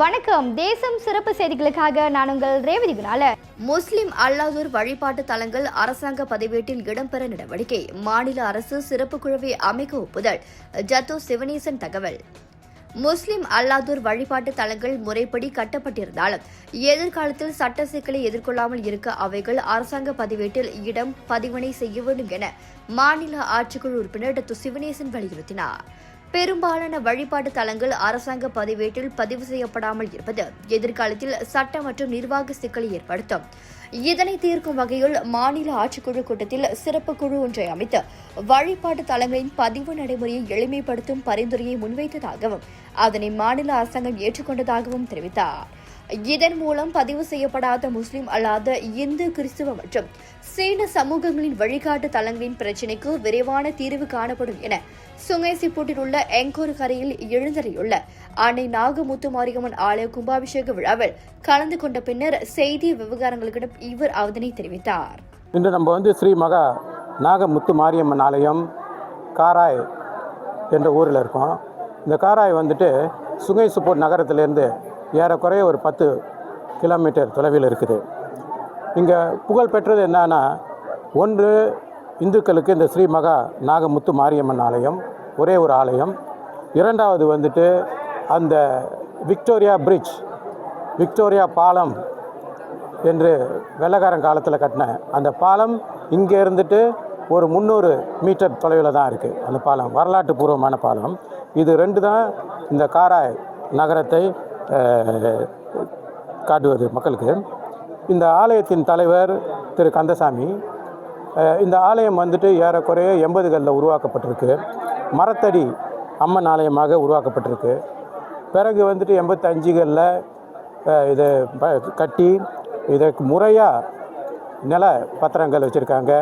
வணக்கம். தேசம் சிறப்பு செய்திகளுக்காக நான் உங்கள் ரேவதி குணால. முஸ்லிம் அல்லாதோர் வழிபாட்டு தலங்கள் அரசாங்க பதிவேட்டில் இடம்பெற நடவடிக்கை. மாநில அரசு சிறப்பு குழுவை அமைக்க ஒப்புதல். ஜத்தோ சிவனேசன் தகவல். முஸ்லிம் அல்லாதோர் வழிபாட்டு தலங்கள் முறைப்படி கட்டப்பட்டிருந்தாலும் எதிர்காலத்தில் சட்ட சிக்கலை எதிர்கொள்ளாமல் இருக்க அவைகள் அரசாங்க பதிவேட்டில் இடம் பதிவினை செய்ய வேண்டும் என மாநில ஆட்சிக்குழு உறுப்பினர் டத்து சிவனேசன் வலியுறுத்தினார். பெரும்பாலான வழிபாட்டு தலங்கள் அரசாங்க பதிவேட்டில் பதிவு செய்யப்படாமல் இருப்பது எதிர்காலத்தில் சட்ட மற்றும் நிர்வாக சிக்கலை ஏற்படுத்தும். இதனை தீர்க்கும் வகையில் மாநில ஆட்சிக்குழு கூட்டத்தில் சிறப்பு குழு ஒன்றை அமைத்து வழிபாட்டு தலங்களின் பதிவு நடைமுறையை எளிமைப்படுத்தும் பரிந்துரையை முன்வைத்ததாகவும் அதனை மாநில அரசாங்கம் ஏற்றுக்கொண்டதாகவும் தெரிவித்தார். இதன் மூலம் பதிவு செய்யப்படாத முஸ்லிம் அல்லாத இந்து, கிறிஸ்துவ மற்றும் சீன சமூகங்களின் வழிகாட்டு தலங்களின் பிரச்சினைக்கு விரைவான தீர்வு காணப்படும் என சுங்கைசிப்பூட்டில் உள்ள எங்கோர் கரையில் எழுந்தரையுள்ள அன்னை நாகமுத்து மாரியம்மன் ஆலய கும்பாபிஷேக விழாவில் கலந்து கொண்ட பின்னர் செய்தி விவகாரங்களிடம் இவர் அதனை தெரிவித்தார். இன்று நம்ம ஸ்ரீ மகா நாகமுத்து மாரியம்மன் ஆலயம் காராய் என்ற ஊரில் இருக்கோம். இந்த காராய் சுங்கைசிப்பூட் நகரத்திலேருந்து ஏறக்குறைய ஒரு 10 கிலோமீட்டர் தொலைவில் இருக்குது. இங்கே புகழ் பெற்றது என்னன்னா, ஒன்று இந்துக்களுக்கு இந்த ஸ்ரீ மகா நாகமுத்து மாரியம்மன் ஆலயம் ஒரே ஒரு ஆலயம். இரண்டாவது அந்த விக்டோரியா பிரிட்ஜ், விக்டோரியா பாலம் என்று வெள்ளக்காரன் காலத்தில் கட்டின அந்த பாலம் இங்கே ஒரு 300 மீட்டர் தொலைவில் தான் இருக்குது. அந்த பாலம் வரலாற்று பூர்வமான பாலம். இது 2 தான் இந்த காராய் நகரத்தை காட்டுவது மக்களுக்கு. இந்த ஆலயத்தின் தலைவர் திரு கந்தசாமி. இந்த ஆலயம் ஏறக்குறைய 80களில் உருவாக்கப்பட்டிருக்கு. மரத்தடி அம்மன் ஆலயமாக உருவாக்கப்பட்டிருக்கு. பிறகு 85களில் இதை கட்டி இதற்கு முறையாக நில பத்திரங்கள் வச்சுருக்காங்க.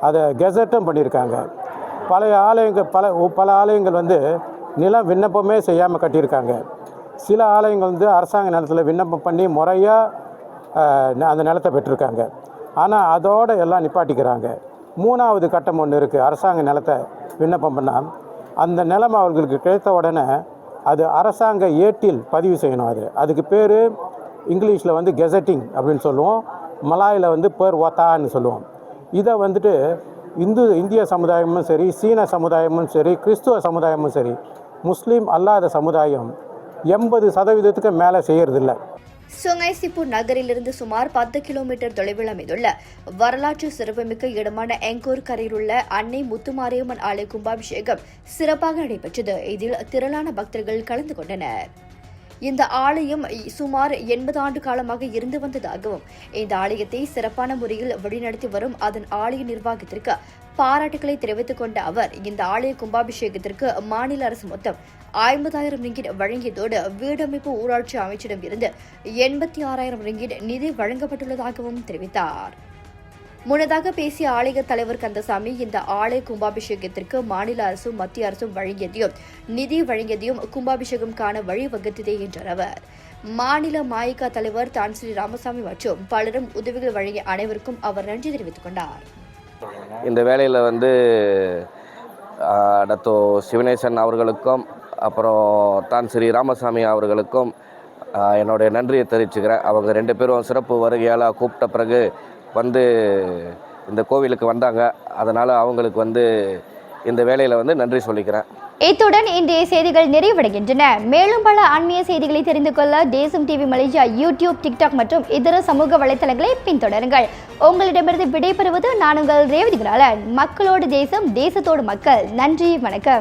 அதை கெசட்டும் பண்ணியிருக்காங்க. பழைய ஆலயங்கள் பல ஆலயங்கள் நிலம் விண்ணப்பமே செய்யாமல் கட்டியிருக்காங்க. சில ஆலயங்கள் அரசாங்க நிலத்தில் விண்ணப்பம் பண்ணி முறையாக அந்த நிலத்தை பெற்றிருக்காங்க. ஆனால் அதோடு எல்லாம் நிப்பாட்டிக்கிறாங்க. 3வது கட்டம் ஒன்று இருக்குது. அரசாங்க நிலத்தை விண்ணப்பம் பண்ணால் அந்த நிலம் அவர்களுக்கு கிடைத்த உடனே அது அரசாங்க ஏட்டில் பதிவு செய்யணும். அதுக்கு பேர் இங்கிலீஷில் கெசட்டிங் அப்படின்னு சொல்லுவோம். மலாயில் பேர் ஒத்தான்னு சொல்லுவோம். இதை இந்திய சமுதாயமும் சரி, சீன சமுதாயமும் சரி, கிறிஸ்துவ சமுதாயமும் சரி, முஸ்லீம் அல்லாத சமுதாயம் 80% மேலே செய்யறதில்லை. சுங்கைசிப்பூர் நகரிலிருந்து சுமார் 10 கிலோமீட்டர் தொலைவில் அமைந்துள்ள வரலாற்று சிறப்புமிக்க இடமான எங்கோர் கரையில் உள்ள அன்னை முத்துமாரியம்மன் ஆலய கும்பாபிஷேகம் சிறப்பாக நடைபெற்றது. இதில் திரளான பக்தர்கள் கலந்து கொண்டனர். இந்த ஆலயம் சுமார் 80 ஆண்டு காலமாக இருந்து வந்ததாகவும் இந்த ஆலயத்தை சிறப்பான முறையில் வழிநடத்தி வரும் அதன் ஆலய நிர்வாகத்திற்கு பாராட்டுகளை தெரிவித்துக் கொண்ட அவர், இந்த ஆலய கும்பாபிஷேகத்திற்கு மாநில அரசு மொத்தம் 50,000 ரிங்கிட் வழங்கியதோடு வீடமைப்பு ஊராட்சி அமைச்சிடம் இருந்து 86,000 ரிங்கிட் நிதி வழங்கப்பட்டுள்ளதாகவும் தெரிவித்தார். முன்னதாக பேசிய ஆலய தலைவர் கந்தசாமி, இந்த ஆலய கும்பாபிஷேகத்திற்கு மாநில அரசும் மத்திய அரசும் வழங்கியதையும் நிதி வழங்கியதையும் கும்பாபிஷேகம் காண வழிவகுத்ததே என்றார் அவர். மாநில மாயிகா தலைவர் தான் ஸ்ரீ ராமசாமி மற்றும் பலரும் உதவிகள் வழங்கிய அனைவருக்கும் அவர் நன்றி தெரிவித்துக் கொண்டார். இந்த வேளையில் டத்தோ சிவனேசன் அவர்களுக்கும் அப்புறம் தான் ஸ்ரீ ராமசாமி அவர்களுக்கும் என்னுடைய நன்றியை தெரிவிச்சுக்கிறேன். அவங்க 2 பேரும் சிறப்பு வருகையால் கூப்பிட்ட பிறகு இந்த கோவிலுக்கு வந்தாங்க. அதனால் அவங்களுக்கு இந்த வேளையில் நன்றி சொல்லிக்கிறேன். இத்துடன் இன்றைய செய்திகள் நிறைவடைகின்றன. மேலும் பல ஆன்மீக செய்திகளை தெரிந்து கொள்ள தேசம் டிவி மலேசியா யூடியூப், டிக்டாக் மற்றும் இதர சமூக வலைத்தளங்களை பின்தொடருங்கள். உங்களிடமிருந்து விடைபெறுவது நான் உங்கள் ரேவதி குணாலன். மக்களோடு தேசம், தேசத்தோடு மக்கள். நன்றி, வணக்கம்.